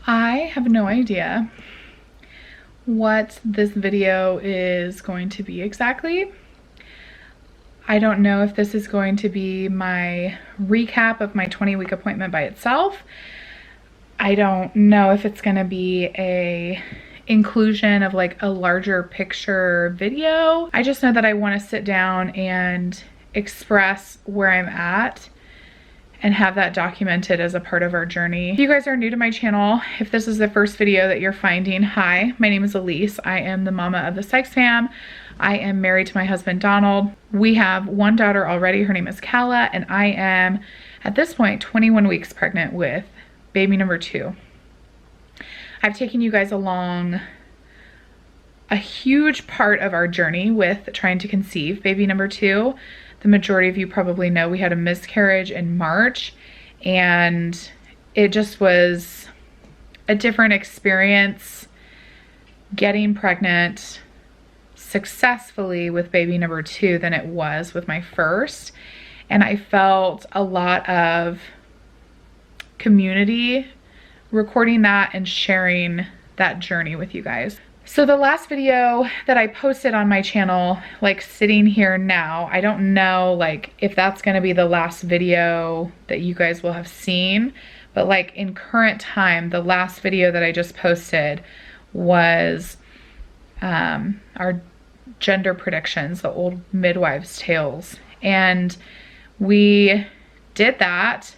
I have no idea what this video is going to be exactly. I don't know if this is going to be my recap of my 20-week appointment by itself. I don't know if it's going to be a inclusion of like a larger picture video. I just know that I want to sit down and express where I'm at and have that documented as a part of our journey. If you guys are new to my channel, if this is the first video that you're finding, hi, my name is Alyse. I am the mama of the Sykes fam. I am married to my husband, Donald. We have one daughter already. Her name is Kala, and I am, at this point, 21 weeks pregnant with baby number 2. I've taken you guys along a huge part of our journey with trying to conceive baby number 2. The majority of you probably know we had a miscarriage in March, and it just was a different experience getting pregnant successfully with baby number 2 than it was with my first. And I felt a lot of community recording that and sharing that journey with you guys. So the last video that I posted on my channel, like sitting here now, I don't know like if that's gonna be the last video that you guys will have seen, but like in current time, the last video that I just posted was our gender predictions, the old midwives' tales. And we did that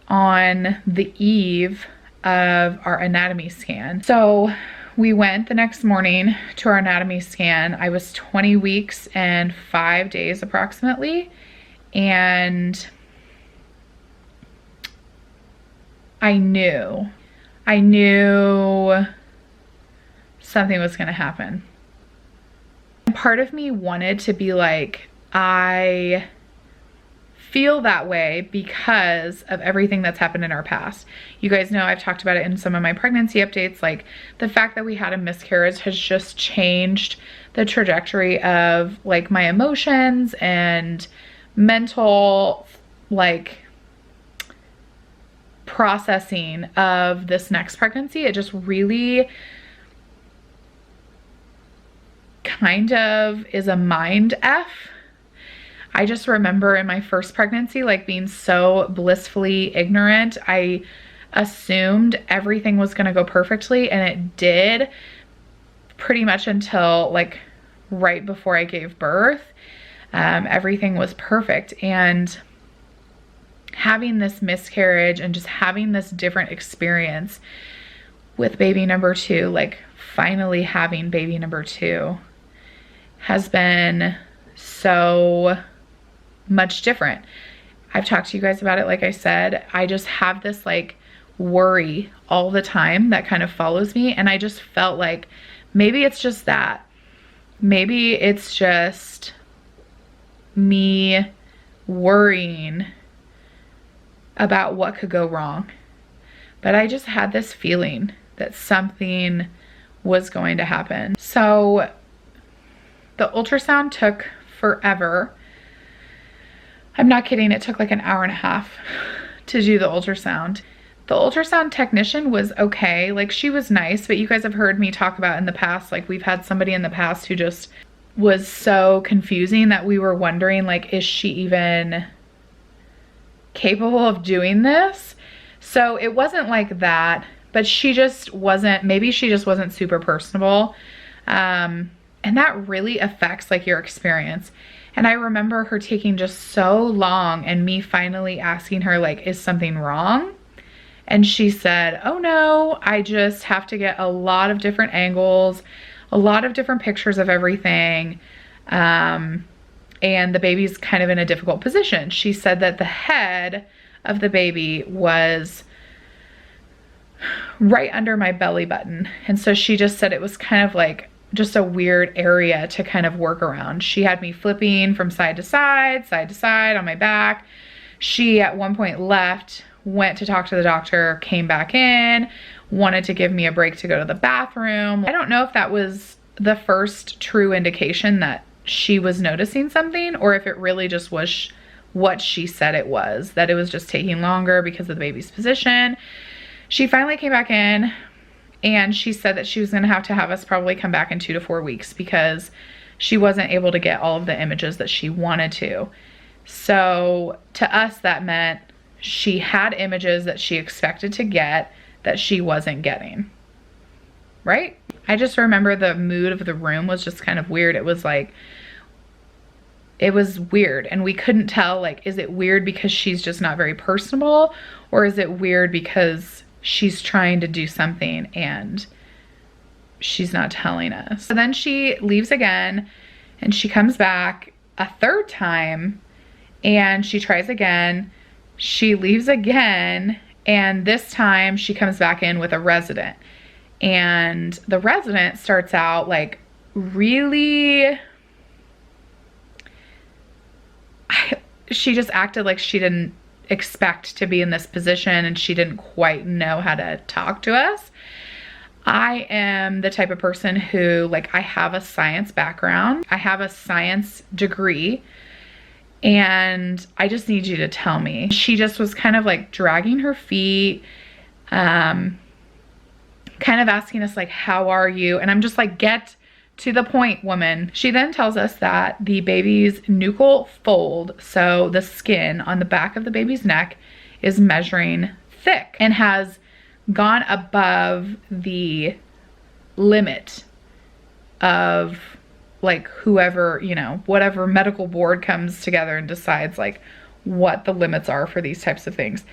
on the eve of our anatomy scan. So we went the next morning to our anatomy scan. I was 20 weeks and 5 days approximately. And I knew something was gonna happen. And part of me wanted to be like, I feel that way because of everything that's happened in our past. You guys know I've talked about it in some of my pregnancy updates. Like the fact that we had a miscarriage has just changed the trajectory of like my emotions and mental like processing of this next pregnancy. It just really kind of is a mind F. I just remember in my first pregnancy, like being so blissfully ignorant. I assumed everything was gonna go perfectly, and it did pretty much until like right before I gave birth. Everything was perfect, and having this miscarriage and just having this different experience with baby number 2, like finally having baby number 2 has been so much different. I've talked to you guys about it. Like I said, I just have this like worry all the time that kind of follows me. And I just felt like maybe it's just that. Maybe it's just me worrying about what could go wrong. But I just had this feeling that something was going to happen. So the ultrasound took forever. I'm not kidding, it took like an hour and a half to do the ultrasound. The ultrasound technician was okay, like she was nice, but you guys have heard me talk about in the past, like we've had somebody in the past who just was so confusing that we were wondering like, is she even capable of doing this? So it wasn't like that, but she just wasn't, maybe she just wasn't super personable. And that really affects like your experience. And I remember her taking just so long and me finally asking her like, is something wrong? And she said, oh no, I just have to get a lot of different angles, a lot of different pictures of everything. And the baby's kind of in a difficult position. She said that the head of the baby was right under my belly button. And so she just said it was kind of like just a weird area to kind of work around. She had me flipping from side to side on my back. She at one point left, went to talk to the doctor, came back in, wanted to give me a break to go to the bathroom. I don't know if that was the first true indication that she was noticing something, or if it really just was what she said it was, that it was just taking longer because of the baby's position. She finally came back in and she said that she was gonna have to have us probably come back in 2 to 4 weeks because she wasn't able to get all of the images that she wanted to. So to us, that meant she had images that she expected to get that she wasn't getting, right? I just remember the mood of the room was just kind of weird. It was like, it was weird, and we couldn't tell, like, is it weird because she's just not very personable, or is it weird because she's trying to do something and she's not telling us? So then she leaves again and she comes back a third time and she tries again. She leaves again, and this time she comes back in with a resident, and the resident starts out like really, she just acted like she didn't expect to be in this position and she didn't quite know how to talk to us. I am the type of person who, like, I have a science background. I have a science degree, and I just need you to tell me. She just was kind of like dragging her feet, kind of asking us like, how are you? And I'm just like, get to the point, woman. She then tells us that the baby's nuchal fold, so the skin on the back of the baby's neck, is measuring thick and has gone above the limit of, like, whoever, you know, whatever medical board comes together and decides like what the limits are for these types of things.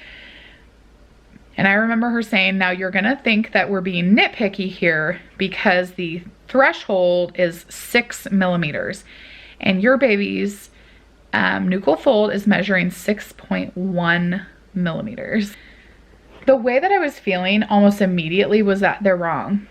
And I remember her saying, now you're gonna think that we're being nitpicky here because the threshold is 6 millimeters and your baby's nuchal fold is measuring 6.1 millimeters. The way that I was feeling almost immediately was that they're wrong.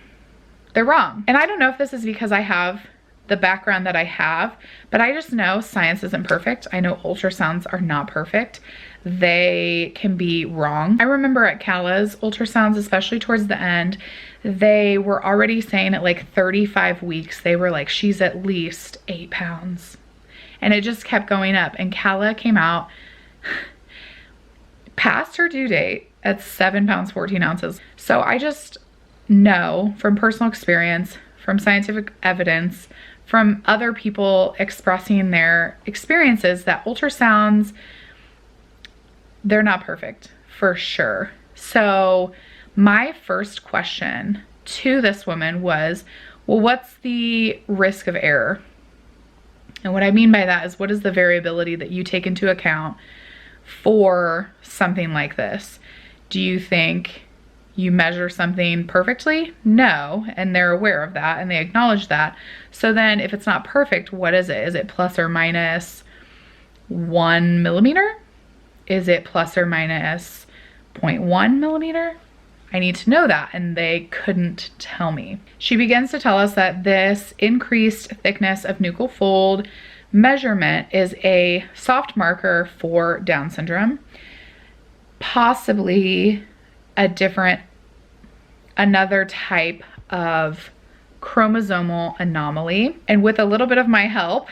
They're wrong. And I don't know if this is because I have the background that I have, but I just know science isn't perfect. I know ultrasounds are not perfect. They can be wrong. I remember at Cala's ultrasounds, especially towards the end, they were already saying at like 35 weeks, they were like, she's at least 8 pounds. And it just kept going up. And Cala came out past her due date at 7 pounds, 14 ounces. So I just know from personal experience, from scientific evidence, from other people expressing their experiences, that ultrasounds, they're not perfect, for sure. So my first question to this woman was, well, what's the risk of error? And what I mean by that is, what is the variability that you take into account for something like this? Do you think you measure something perfectly? No, and they're aware of that and they acknowledge that. So then if it's not perfect, what is it? Is it plus or minus 1 millimeter? Is it plus or minus 0.1 millimeter? I need to know that, and they couldn't tell me. She begins to tell us that this increased thickness of nuchal fold measurement is a soft marker for Down syndrome, possibly another type of chromosomal anomaly. And with a little bit of my help,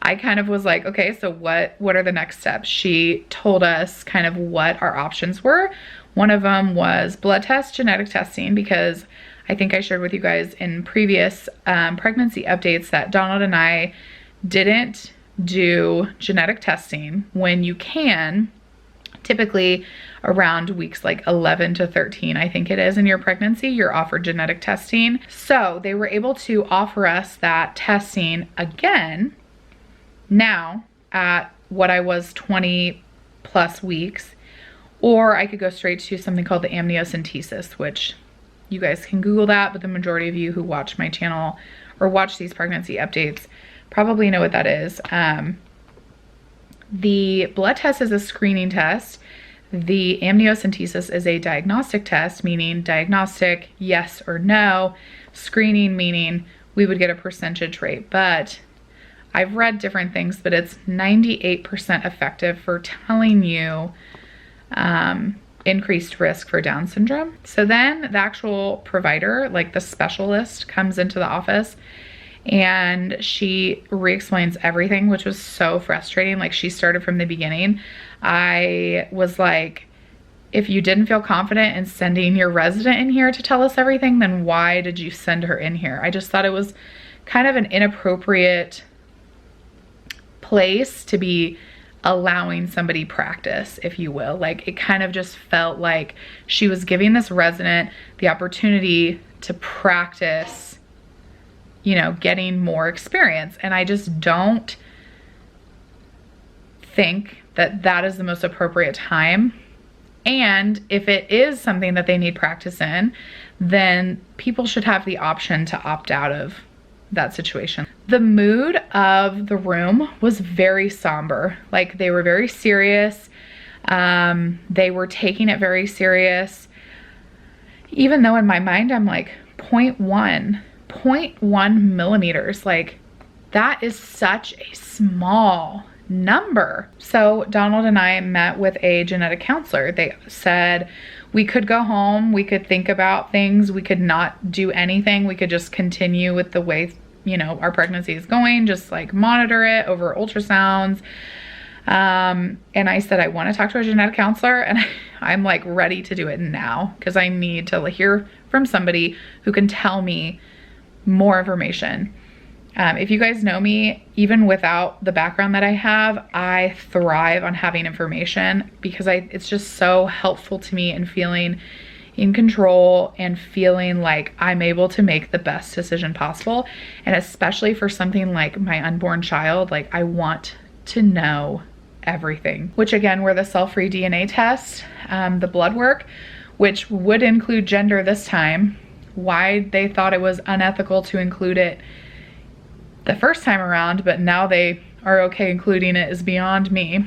I kind of was like, okay, so what are the next steps? She told us kind of what our options were. One of them was blood test, genetic testing, because I think I shared with you guys in previous pregnancy updates that Donald and I didn't do genetic testing when you can. Typically around weeks like 11 to 13, I think it is, in your pregnancy, you're offered genetic testing. So they were able to offer us that testing again now at what I was 20 plus weeks, or I could go straight to something called the amniocentesis, which you guys can Google that, but the majority of you who watch my channel or watch these pregnancy updates probably know what that is. The blood test is a screening test. The amniocentesis is a diagnostic test, meaning diagnostic, yes or no. Screening, meaning we would get a percentage rate. But I've read different things, but it's 98% effective for telling you increased risk for Down syndrome. So then the actual provider, like the specialist, comes into the office and she re-explains everything, which was so frustrating. Like, she started from the beginning. I was like, if you didn't feel confident in sending your resident in here to tell us everything, then why did you send her in here? I just thought it was kind of an inappropriate place to be allowing somebody practice, if you will. Like, it kind of just felt like she was giving this resident the opportunity to practice, you know, getting more experience. And I just don't think that that is the most appropriate time. And if it is something that they need practice in, then people should have the option to opt out of that situation. The mood of the room was very somber. Like, they were very serious. They were taking it very serious. Even though in my mind, I'm like, 0.1 millimeters. Like, that is such a small number. So Donald and I met with a genetic counselor. They said we could go home, we could think about things, we could not do anything, we could just continue with the way, you know, our pregnancy is going, just like monitor it over ultrasounds. And I said, I want to talk to a genetic counselor, and I'm like ready to do it now because I need to hear from somebody who can tell me more information. If you guys know me, even without the background that I have, I thrive on having information because it's just so helpful to me in feeling in control and feeling like I'm able to make the best decision possible. And especially for something like my unborn child, like, I want to know everything, which again, were the cell-free DNA test, the blood work, which would include gender this time. Why they thought it was unethical to include it the first time around, but now they are okay including it, is beyond me.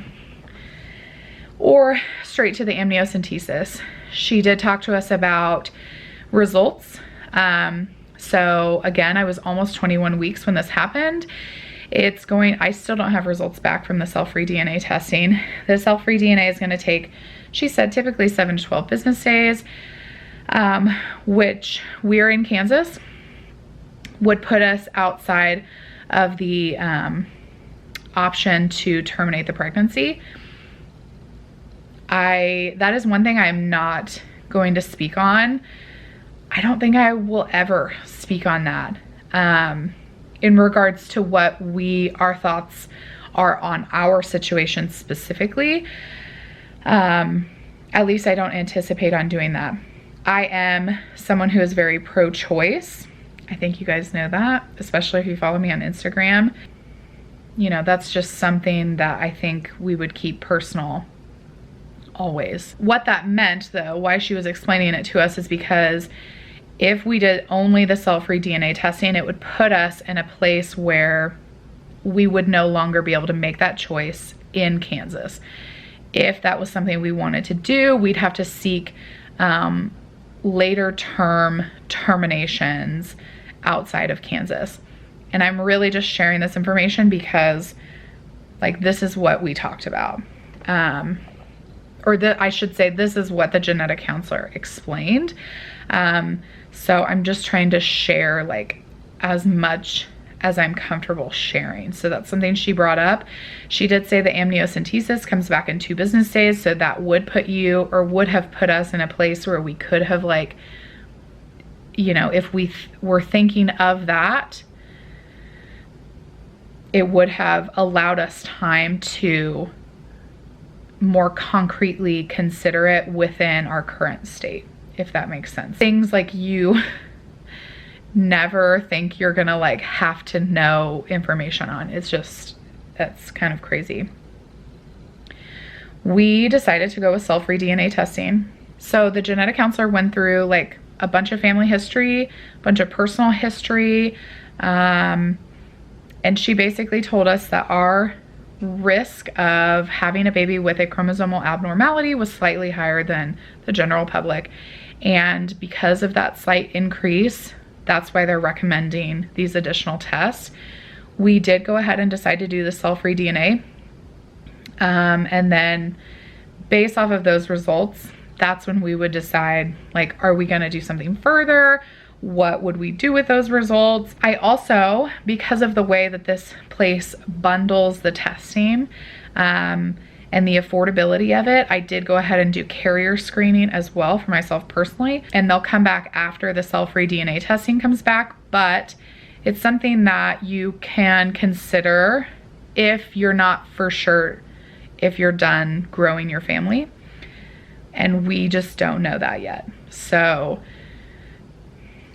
Or straight to the amniocentesis. She did talk to us about results. So again, I was almost 21 weeks when this happened. I still don't have results back from the cell-free DNA testing. The cell-free DNA is gonna take, she said, typically 7 to 12 business days, which we're in Kansas, would put us outside of the option to terminate the pregnancy. That is one thing I'm not going to speak on. I don't think I will ever speak on that in regards to what our thoughts are on our situation specifically. At least I don't anticipate on doing that. I am someone who is very pro-choice. I think you guys know that, especially if you follow me on Instagram. You know, that's just something that I think we would keep personal always. What that meant, though, why she was explaining it to us, is because if we did only the cell-free DNA testing, it would put us in a place where we would no longer be able to make that choice in Kansas. If that was something we wanted to do, we'd have to seek later term terminations outside of Kansas. And I'm really just sharing this information because, like, this is what we talked about. I should say, this is what the genetic counselor explained. So I'm just trying to share, like, as much as I'm comfortable sharing. So that's something she brought up. She did say the amniocentesis comes back in 2 business days. So that would put you, or would have put us, in a place where we could have, like, you know, if we were thinking of that, it would have allowed us time to more concretely consider it within our current state, if that makes sense. Things like you never think you're gonna, like, have to know information on. It's just, that's kind of crazy. We decided to go with cell-free DNA testing. So the genetic counselor went through, like, a bunch of family history, a bunch of personal history, and she basically told us that our risk of having a baby with a chromosomal abnormality was slightly higher than the general public. And because of that slight increase, that's why they're recommending these additional tests. We did go ahead and decide to do the cell-free DNA. And then based off of those results, that's when we would decide, like, are we gonna do something further? What would we do with those results? I also, because of the way that this place bundles the testing, and and the affordability of it, I did go ahead and do carrier screening as well for myself personally, and they'll come back after the cell-free DNA testing comes back, but it's something that you can consider if you're not for sure if you're done growing your family, and we just don't know that yet. So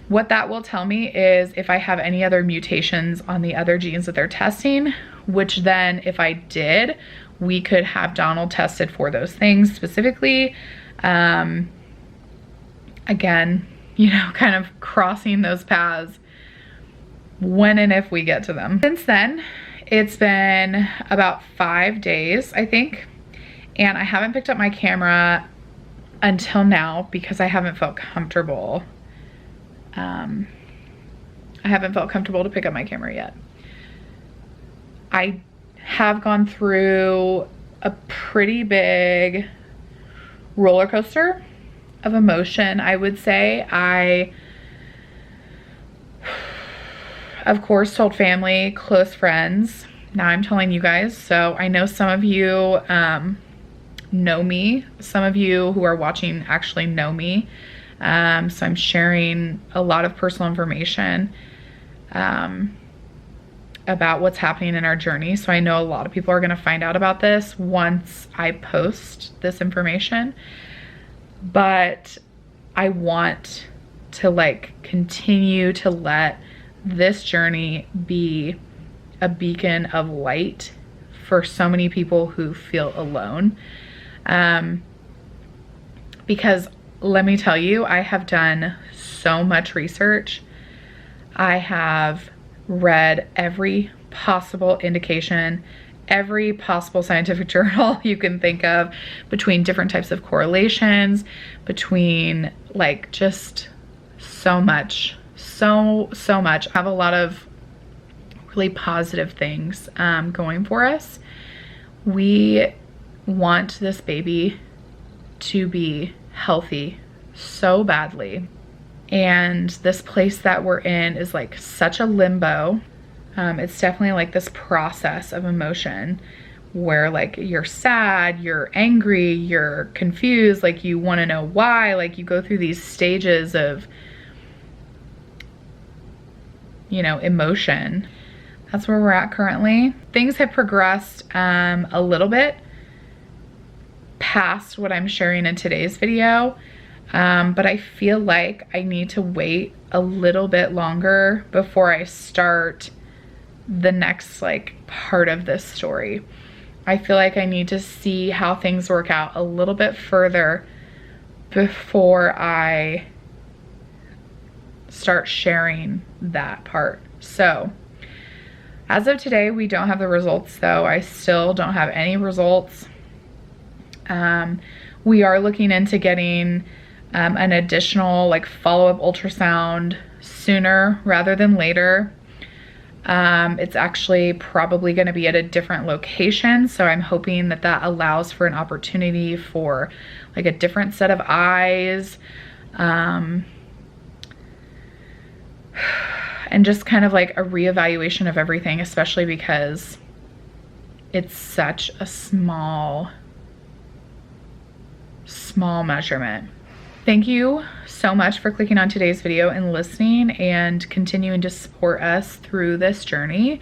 what that will tell me is if I have any other mutations on the other genes that they're testing, which then if I did, we could have Donald tested for those things specifically. Again, you know, kind of crossing those paths when and if we get to them. Since then, it's been about 5 days, I think, and I haven't picked up my camera until now because I haven't felt comfortable. I haven't felt comfortable to pick up my camera yet. I have gone through a pretty big roller coaster of emotion, I would say. I, of course, told family, close friends. Now I'm telling you guys. So I know some of you know me. Some of you who are watching actually know me. So I'm sharing a lot of personal information about what's happening in our journey. So I know a lot of people are going to find out about this once I post this information. But I want to like continue to let this journey be a beacon of light for so many people who feel alone. Because let me tell you, I have done so much research. I have read every possible indication, every possible scientific journal you can think of, between different types of correlations, between like just so much, so much. I have a lot of really positive things going for us. We want this baby to be healthy so badly. And this place that we're in is like such a limbo. It's definitely like this process of emotion where like you're sad, you're angry, you're confused, like you want to know why, like you go through these stages of, you know, emotion. That's where we're at currently. Things have progressed a little bit past what I'm sharing in today's video. But I feel like I need to wait a little bit longer before I start the next like part of this story. I feel like I need to see how things work out a little bit further before I start sharing that part. So as of today, we don't have the results though. I still don't have any results. We are looking into getting an additional like follow-up ultrasound sooner rather than later. It's actually probably going to be at a different location, so I'm hoping that that allows for an opportunity for like a different set of eyes, and just kind of like a reevaluation of everything, especially because it's such a small measurement. Thank you so much for clicking on today's video and listening and continuing to support us through this journey.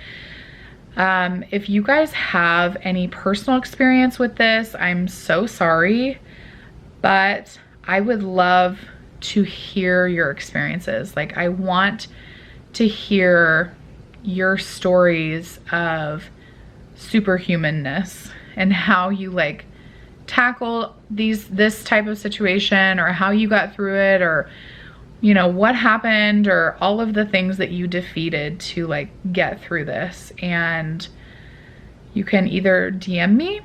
If you guys have any personal experience with this, I'm so sorry, but I would love to hear your experiences. Like, I want to hear your stories of superhumanness and how you like tackle this type of situation, or how you got through it, or you know what happened, or all of the things that you defeated to like get through this. And you can either DM me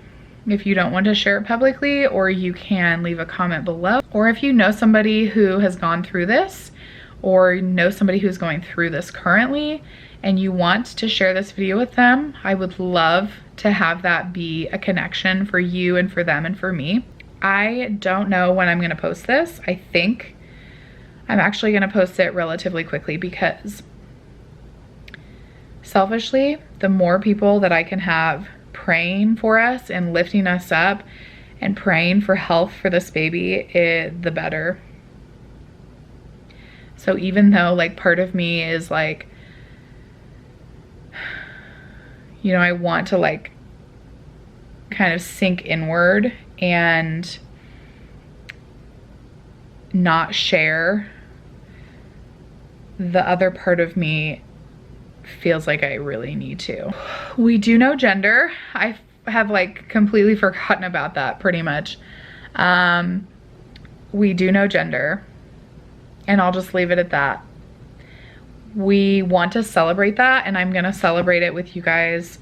if you don't want to share it publicly, or you can leave a comment below. Or if you know somebody who has gone through this, or know somebody who's going through this currently and you want to share this video with them, I would love to have that be a connection for you and for them and for me. I don't know when I'm gonna post this. I think I'm actually gonna post it relatively quickly, because selfishly, the more people that I can have praying for us and lifting us up and praying for health for this baby, the better. So even though like part of me is like, you know, I want to like kind of sink inward and not share, the other part of me feels like I really need to. We do know gender. I have like completely forgotten about that pretty much. We do know gender, and I'll just leave it at that. We want to celebrate that, and I'm gonna celebrate it with you guys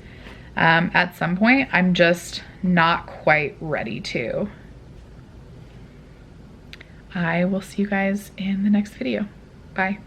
at some point. I'm just not quite ready to. I will see you guys in the next video. Bye.